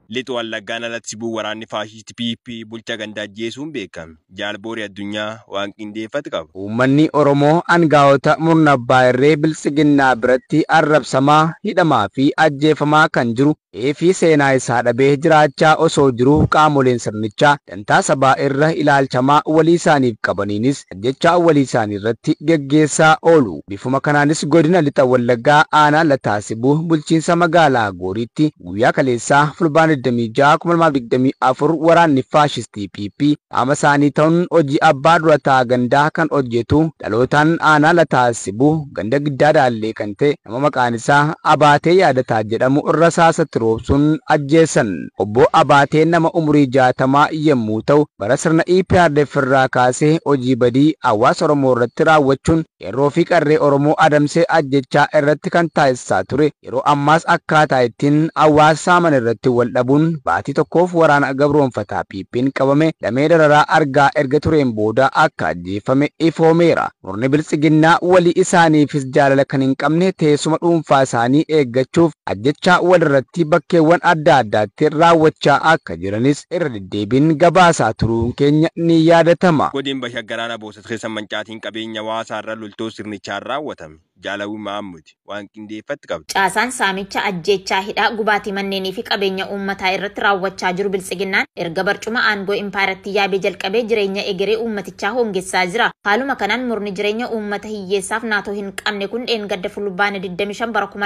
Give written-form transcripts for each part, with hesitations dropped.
Litu Wallaggaan alatti buu waraanni faashisti PP bulcha gandaa jeesuun beekame. Jaalboori addunyaa waan qindeeffate qaba. Uummanni Oromoo aangaa'ota murna abbaa irree bilisiginnaa biratti arrabsamaa, hidhamaa fi ajjeefamaa kan jiru fi seenaa isaa dhabee jiraachaa osoo jiruu qaamoleen sirnichaa dantaa sabaa irra ilaalchamaa walii isaaniif qabaniinis ajjechaa walii isaanii irratti geggeessaa oolu. Bifuma kanaanis godina lixa Wallaggaa aanaa Lataasibuu bulchiinsa magaalaa Gooriitti guyyaa kaleessaa fulbaana 26/2024 waraanni faashistii PP qaama isaanii ta'uun hojii abbaa durataa gandaa kan hojjetu dhalootaan aanaa Lataasibuu ganda giddaa daallee kan ta'e nama maqaan isaa Abaatee Yaadataa jedhamu irra saasatti roobsuun ajjeesan. Obbo Abaatee nama umurii 60 yommuu ta'u bara sirna EPRDF irraa kaasee hojii badii hawaasa Oromoo irratti raawwachuun yeroo fi qarree Oromoo adamsee ajjechaa irratti kan taasisaa ture. Yeroo ammaas akkaataa ittiin hawaasa saaman irratti wal dhabuun baatii tokkoof waraana gabroonfataa PP'n qabame damee dararaa argaa erga tureen booda akka ajjeefame ifoomeera. Murni bilisiginnaa walii isaaniifis jaalala kan hin qabne teessuma dhuunfaa isaanii eeggachuuf ajjechaa walirratti bakkeewwan adda addaatti raawwachaa akka jiranis irra deddeebiin gabaasaa turuun keenya ni yaadatama. Godin Bashaggaraan Aboosat keessa mancaatiin qabeenya hawaasaa irra loltoo sirnichaan raawwatame. Jaalawii Mahammud waan qindeeffatti qabdi. Caasaan saamicha ajjechaa hidhaa gubaatii manneenii fi qabeenya uummataa irratti raawwachaa jiru bilisiginnaan erga barcuma aangoo impaaratti yaabee jalqabee jireenya egeree uummatichaa hongessaa jira. Haaluma kanaan murni jireenya uummata hiyyeessaaf naatoo hin qabne kun dheengadda fulbaana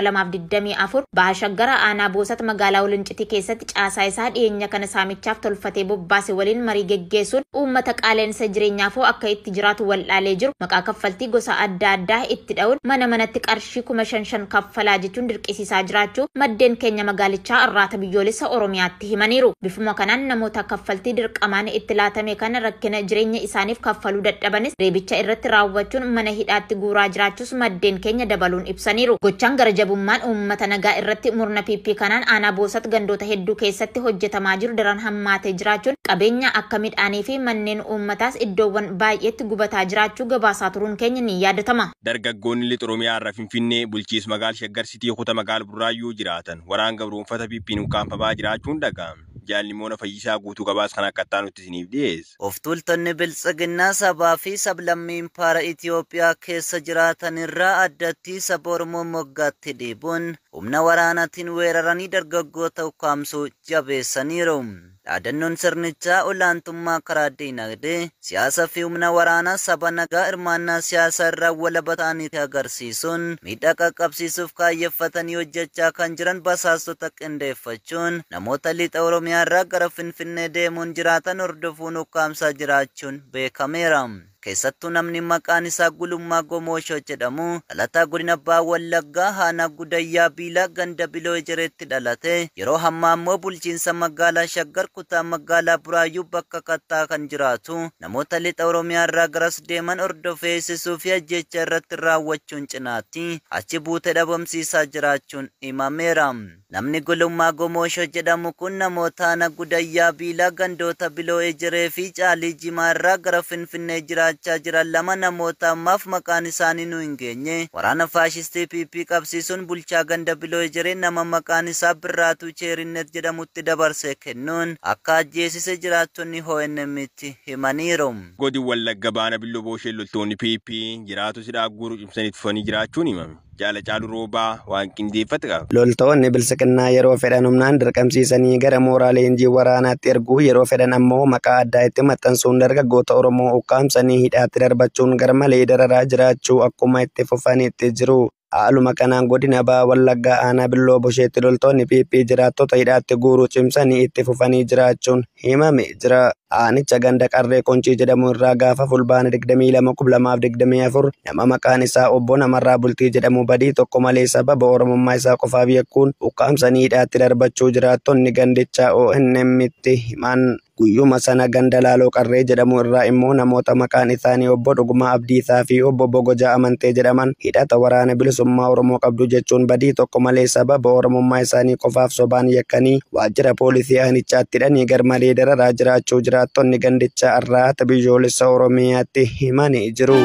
25/2024 baha shaggara aanaa Boosat magaalaa Walincitii keessatti caasaa isaa dhiyeenya kana saamichaaf tolfatee bobbaase waliin marii geggeessuun uummata qaaleensa jireenyaafoo akka itti jiraatu waldhaalee jiru maqaa kaffaltii gosa adda addaa itti dha'uun manatti qarshii 5,500 kaffalaa jechuun dirqisiisaa jiraachuu maddeen keenya magaalichaa irraata biyyoolessa Oromiyaatti himaniiru. Bifuma kanaan namoota kaffaltii dirqamaan itti laatame kana rakkina jireenya isaaniif kaffaluu dadhabanis reebicha irratti raawwachuun mana hidhaatti guuraa jiraachuus maddeen keenya dabaluun ibsaniiru. Gochaan garajabummaan uummata nagaa irratti murna PP kanaan aanaa Boosat gandoota hedduu keessatti hojjetamaa jiru daran hammaatee jiraachuun qabeenya akka midhaanii fi manneen uummataas iddoowwan baay'eetti gubataa jiraachuu gabaasaa turuun keenya ni yaadatama. Dargaggoonni Oromiyaa irraa Finfinnee bulchiinsa magaalaa Shaggar Sitii kutaa magaalaa Burraayyuu jiraatan waraan gabroonfata PP'n ukkaanfamaa jiraachuun dhaga'ame. Jaalimoona Fayyisaa guutuu gabaas kan akka ta'an nutti isiniif dhiyeessa. Of tuultonni bilisiginnaa sabaa fi sablammiin paara Itoophiyaa keessa jiraatan irraa addatti saba Oromoo moggaatti dhiibuun humna waraanaatiin weeraranii dargaggoota ukkaamsuu jabeessaniiru. Dhaadannoon sirnichaa olaantummaa karaa diinagdee siyaasa fi humna waraanaa saba nagaa hirmaannaa siyaasaa irraa walaba ta'anitti agarsiisuun miidhaa qaqqabsiisuuf kaayeffatanii hojjechaa kan jiran basaastota qindeeffachuun namoota lixa Oromiyaa irraa gara Finfinnee deemuun jiraatan hordofuun ukkaamsaa jiraachuun beekameera. Keessattuu namni maqaan isaa Gulummaa Gomooshoo jedhamu dhalataa godina Abbaa Wallaggaa aanaa Gudayyaa Biilaa ganda Biloo Ejereetti dhalate yeroo hammaa immoo bulchiinsa magaalaa Shaggar kutaa magaalaa Buraayyuu bakka kattaa kan jiraatu namoota lixa Oromiyaa irraa garas deeman hordofee eegsisuu fi ajjecha irratti raawwachuun cinaatti achi buutee dhabamsiisaa jiraachuun himameera. Namni Gulummaa Gomooshoo jedhamu kun namoota aanaa Gudayyaa Biilaa gandoota Biloo Ejeree fi Caalii Jimaa irraa gara Finfinnee jiraachaa jiran lama namoota ammaaf maqaan isaanii nu hin geenye waraana faashistii PP qabsiisuun bulchaa ganda Biloo Ejeree nama maqaan isaa Birraatuu Cheerinnet jedhamutti dabarsee kennuun akka ajjeesise jiraattonni ONM'tti himaniiru. Godin Wallagga baana Billoo Booshee loltoonni PP jiraatu sidhaa guuruu cimsanitti fanii jiraachuun himame. Jaala Caaluu Roobaa waan qindeeffate qaba. Loltoonni bilisiginnaa yeroo fedhan humnaan dirqamsiisanii gara mooraa leenjii waraanaatti erguu yeroo fedhan ammoo maqaa addaa itti maxxansuun dargaggoota Oromoo ukkaamsanii hidhaatti darbachuun garmalee dararaa jiraachuu akkuma itti fufaniitti jiru. Haaluma kanaan godina Baha Wallaggaa aanaa Billoo Bosheetti loltoonni PP jiraattota hidhaatti guuruu cimsanii itti fufanii jiraachuun himame jira. Aanicha ganda Qarree Qoncii jedhamu irraa gaafa fulbaana 22/2024 nama maqaan isaa Obbo Namarraa Bultii jedhamu badii tokko malee sababa Oromummaa isaa qofaaf yakkuun ukkaamsanii hidhaatti darbachuu jiraattonni gandichaa ONM'tti himan. Guyyuma sana ganda Laaloo Qarree jedhamu irraa immoo namoota maqaan isaanii Obbo Dhugumaa Abdiisaa fi Obbo Bogojaa Amantee jedhaman hidhata waraana bilisummaa Oromoo qabdu jechuun badii tokko malee sababa Oromummaa isaanii qofaaf sobaan yakkanii waajjira poolisii aanichaatti hidhanii garmalee dararaa jiraachuu jira. jiraattonni gandichaa arraata biyyoolessa Oromiyaatti himanii jiru.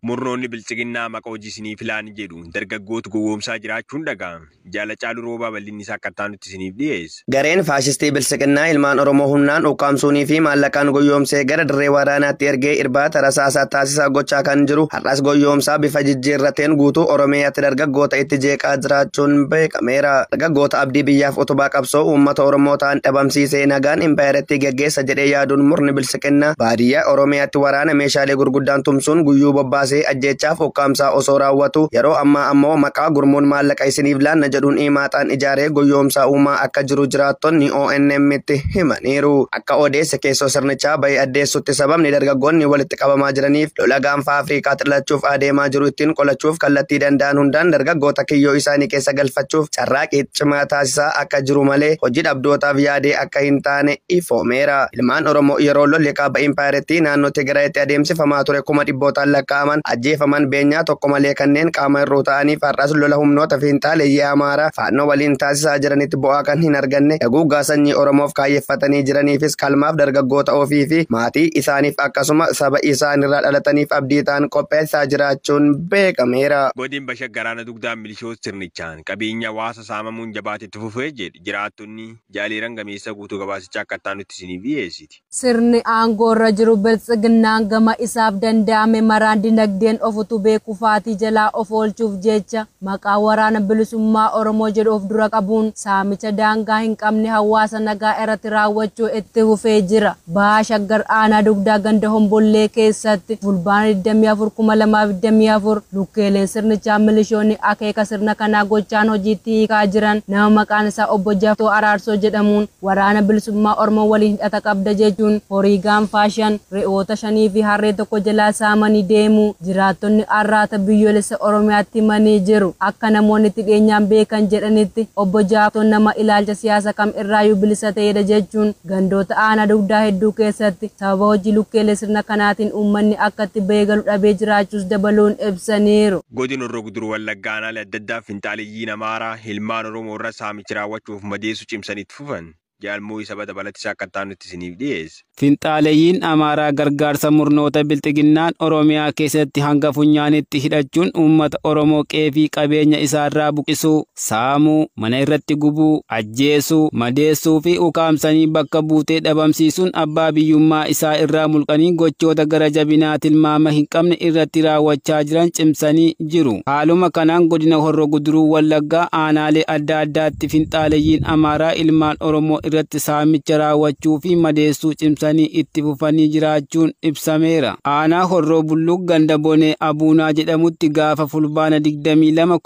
Murnoonni bilchiginnaa maqaa hojii isinii filaanii jedhu dargaggoota gowwoomsaa jiraachuun dhaga'ama. Jaalacaaluu roobaa bal'inni isaa akka taanutti isiniif dhiyeessa. Gareen faashistii bilchiginnaa ilmaan Oromoo humnaan ukkaamsuunii fi maallaqaan gowwoomsee gara dirree waraanaatti ergee irbaata rasaasaa taasisaa gochaa kan jiru. Har'as gowwoomsaa bifa jijjiirrateen guutuu Oromiyaatti dargaggoota itti jeeqaa jiraachuun beekameera. Dargaggoota abdii biyyaaf utubaa qabsoo uummata Oromoo ta'an dhabamsiisee nagaan impaayeratti gaggeessa jedhee yaaduun murni bilchiginnaa baadiyyaa Oromiyaatti waraana meeshaalee gurguddaan tumsuun guyyuu bobbaasee ajjeechaaf ukkaamsaa osoo raawwatu yeroo ammaa ammoo maqaa gurmuun maallaqa isiniif laanna jedhuun himaataan ijaaree gowwoomsaa uumaa akka jiru jiraattonni ONM'tti himaniiru. Akka odeessa keessoo sirnichaa bahee addeessutti sababni dargaggoonni walitti qabamaa jiraniif lola gaanfa Afriikaatti dhilachuuf adeemaa jiru ittiin qolachuuf kallattii danda'an hundaan dargaggoota kiyyoo isaanii keessa galfachuuf carraaqii cimaa taasisaa akka jiru malee hojii dhabdootaaf yaadee akka hin taane ifoomeera. Ilmaan Oromoo yeroo lolli kaaba impaayeretti naannoo Tigraayitti adeemsifamaa ture 100,000 lakkaa'aman ajjeefaman beenyaa tokko malee kanneen qaama hir'uu ta'aniif har'as lola humnoota fiinxaaleeyyii Amaaraa faannoo waliin taasisaa jiranitti bu'aa kan hin arganne haguuggaa sanyii Oromoof kaayeffatanii jiraniifis kalmaaf dargaggoota ofii fi maatii isaaniif akkasuma saba isaanirraa dhalataniif abdii ta'an qopheessaa jiraachuun beekameera. Godin Bashagaraana dugdaan milishoota sirnichaan qabeenya hawaasa saamamuun jabaatetti fufee jedhe jiraattonni jaaliiran gameessa guutuu gabaasichaa akka taanutti isiniif dhiyeessiti. Sirni aangoorra jiru bilchiginnaan gama isaaf danda'ame maraan dinagdeen ofutu beeku faatii jalaa of oolchuuf jecha maqaa waraana bilisummaa Oromoo jedhu of dura qabuun saamicha daangaa hin qabne hawaasa nagaa irratti raawwachuu itti fufee jira. Baha Shaggar aanaa dugdaa ganda Hombollee keessatti fulbaana 24/2024 lukkeeleen sirnichaa milishoonni akeeka sirna kanaa gochaan hojiitti hiikaa jiran nama maqaan isaa obbo Jaftoo Araarsoo jedhamuun waraana bilisummaa Oromoo waliin hidhata qabda jechuun horii gaanfaa 5 re'oota 5 fi harree tokko jalaa saamanii deemu jiraattonni arraata biyyoolessa Oromiyaatti himanii jiru. Akka namoonni itti dhiyeenyaan beekan jedhanitti obbo Jaaftoon nama ilaalcha siyaasa kam irraayyuu bilisa ta'edha jechuun gandoota aanaa dugdaa hedduu keessatti sababa hojii lukkeelee sirna kanaatiin uummanni akka itti beekalu dhabee jiraachuus dabaluun ibsaniiru. Godin Horroo Guduruu Wallaggaa aanaalee adda addaa fiinxaaleeyyiin Amaaraa ilmaan Oromoo irra saamicha raawwachuuf madeessu cimsanitti fufan. Jaalmoo isa bal'atisaa akka taanutti isiniif dhiyeessa. Fiinxaaleeyyiin Amaaraa gargaarsa murnoota bilchiginnaan Oromiyaa keessatti hanga funyaanitti hidhachuun uummata Oromoo qeefii qabeenya isaarraa buqisuu, saamuu, mana irratti gubuu, ajjeesuu, madeessuu fi ukaamsanii bakka buutee dhabamsiisuun abbaa biyyummaa isaa irraa mulqanii gochoota gara jabinaa tilmaama hin qabne irratti raawwachaa jiran cimsanii jiru. Haaluma kanaan godina Horroo Guduruu Wallaggaa aanaalee adda addaatti fiinxaaleeyyiin Amaaraa ilmaan Oromoo irratti saamicha raawwachuu fi madeessuu cimsanii itti fufanii jiraachuun ibsameera. Aanaa Horroo Bulluq ganda Bonee Abuunaa jedhamutti gaafa fulbaana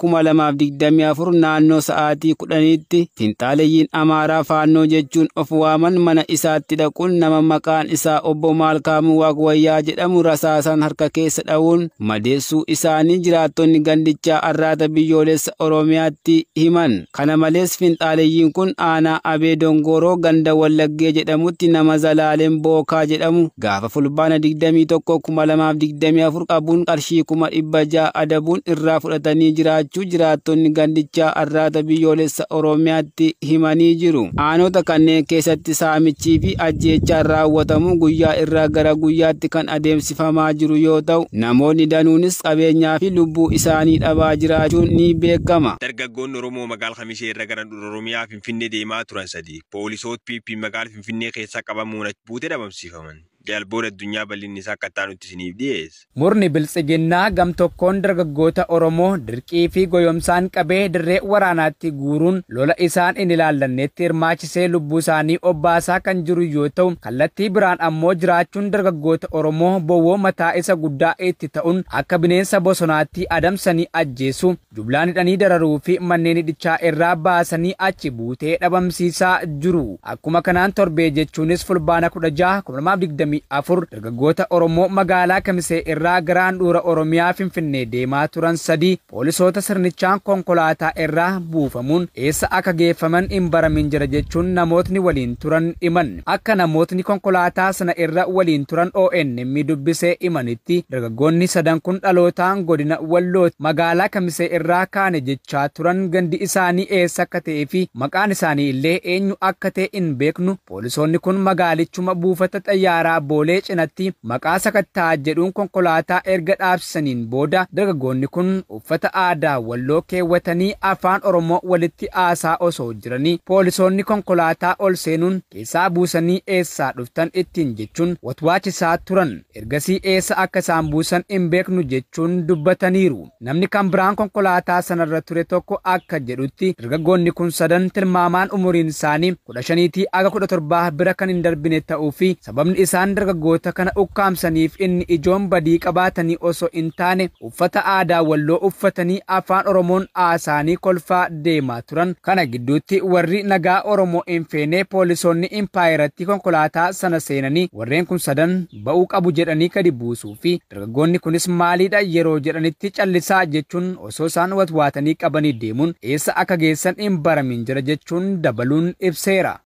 22/2024 naannoo sa'aatii 10tti fiinxaaleeyyiin Amaaraa faannoo jechuun of waaman mana isaatti dhaquun nama maqaan isaa obbo Maalkaamuu Waaqwayyaa jedhamu rasaasan harka keessa dha'uun madeessuu isaanii jiraattonni gandichaa arraata biyyoolessa Oromiyaatti himan. Kana malees fiinxaaleeyyiin kun aanaa Abee Dongoroo ganda Wallaggee jedhamutti nama Zalaaleen Bookaa jedhamu gaafa fulbaana 21/2024 qabuun qarshii 600 adabuun irraa fudhatanii jiraachuu jiraattonni gandichaa arraata biyyoolessa Oromiyaatti himanii jiru. Aanota kanneen keessatti saamichii fi ajjeechaan raawwatamu guyyaa irraa gara guyyaatti kan adeemsifamaa jiru yoo ta'u namoonni danuunis qabeenyaa fi lubbuu isaanii dhabaa jiraachuun ni beekama. Dargaggoonni Oromoo magaalaa Kamisee irra gara Oromiyaa Finfinnee deemaa turan sadii poolisoota PP magaalaa Finfinnee keessa qabamuun buutee dhabamsiifaman. Jaalboon addunyaa bal'inni isaa akka taanutti isiniif dhiyeessa. Murni bilchiginnaa gam tokkoon dargaggoota Oromoo dirqii fi goyomsaan qabee dirree waraanaatti guuruun lola isaan hin ilaallannetti hirmaachisee lubbuu isaanii obbaasaa kan jiru yoo ta'u kallattii biraan ammoo jiraachuun dargaggoota Oromoo bowwoo mataa isa guddaa itti ta'uun akka bineensa bosonaatti adamsanii ajjeesu jublaan hidhanii dararuu fi manneen hidhichaa irraa baasanii achi buutee dhabamsiisaa jiru. Akkuma kanaan torbee jechuunis fulbaana 16/2024 24 dargaggoota Oromoo magaalaa Kamisee irraa gara handhuura Oromiyaa Finfinnee deemaa turan 3 poolisoota sirnichaan konkolaataa irraa buufamuun eessa akka geeffaman hin baramin jira jechuun namootni waliin turan himan. Akka namootni konkolaataa sana irra waliin turan ONN dubbisee himanitti dargaggoonni 3 kun dhalootaan godina Walloo magaalaa Kamisee irraa kaane jechaa turan gandi isaanii eessa akka ta'ee fi maqaan isaanii illee eenyu akka ta'e hin beeknu. Poolisoonni kun magaalichuma buufata xayyaaraa Boolee cinatti maqaa sakattaa jedhuun konkolaataa erga dhaabsisaniin booda dargaggoonni kun uffata aadaa Walloo keewwatanii afaan Oromoo walitti haasaa osoo jiranii poolisoonni konkolaataa ol seenuun keessaa buusanii eessaa dhuftan ittiin jechuun watwaachisaa turan. Ergasii eessa akka isaan buusan hin beeknu jechuun dubbataniiru. Namni kan biraan konkolaataa sanarra ture tokko akka jedhutti dargaggoonni kun 3 tilmaamaan umuriin isaanii 15 aga 17 bira kan hin darbine ta'uu fi sababni isaan dargaggoota kana ukkaamsaniif inni ijoon badii qabaatanii osoo hin taane uffata aadaa Walloo uffatanii afaan Oromoon haasaanii kolfaa deemaa turan. Kana gidduutti warri nagaa Oromoo hin feene poolisoonni impaayeratti konkolaataa sana seenanii warreen kun 3 ba'uu qabu jedhanii gadi buusuu fi dargaggoonni kunis maaliidha yeroo jedhanitti callisaa jechuun osoo isaan watwaatanii qabanii deemuun eessa akka geessan hin baramin jira jechuun dabaluun ibseera.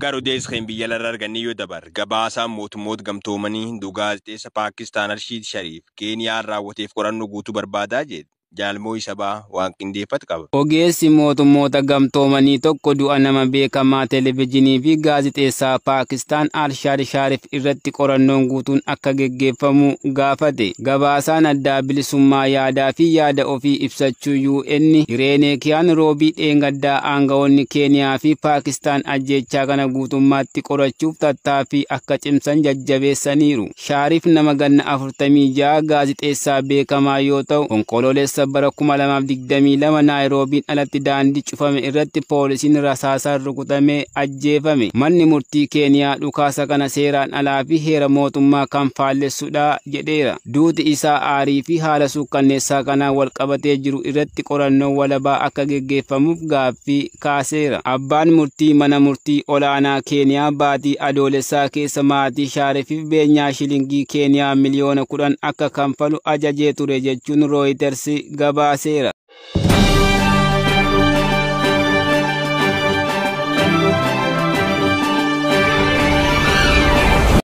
Garuu deesqeen biyya laraa arganii yoo dabar gabaasaan mootummoota gamtoomanii gaazexeessa Paakistaan Arshiid Shariif Keeniyaan raawwateef qorannoo guutuu barbaadaa jedhe. Jaalmoo Isabaa waan qindeeffatu qaba. Ogeessi mootummoota gamtoomanii tokko du'a nama beekamaa televezyiinii fi gaazexeessaa Paakistaan Arshiid Shariif irratti qorannoon guutuun akka geggeeffamu gaafate. Gabaasaan addaa bilisummaa yaadaa fi yaada ofii ibsachuu UN Hireeneekiyaan roobii dheengaddaa aangawoonni Keeniyaa fi Paakistaan ajjechaa kana guutummaatti qorachuuf tattaaffii akka cimsan jajjabeessaniiru. Shariif nama ganna 46 gaazexeessaa beekamaa yoo ta'u onkoloolessa bara 2022 Naayiroobiin alatti daandii cufame irratti poolisiin rasaasaan rukutamee ajjeefame. Manni murtii Keeniyaa dhukaasa kana seeraan alaa fi heera mootummaa kan faallessudha jedheera. Duuti isaa aarii fi haala suukkanneessaa kanaan wal qabatee jiru irratti qorannoon walabaa akka geggeeffamuuf gaaffii kaaseera. Abbaan murtii mana murtii olaanaa Keeniyaa baatii adoolessaa keessa maatii Shariifiif beenyaa shilingii Keeniyaa miliyoona 10 akka kanfalu ajajee ture jechuun Rooyiters gabaaseera.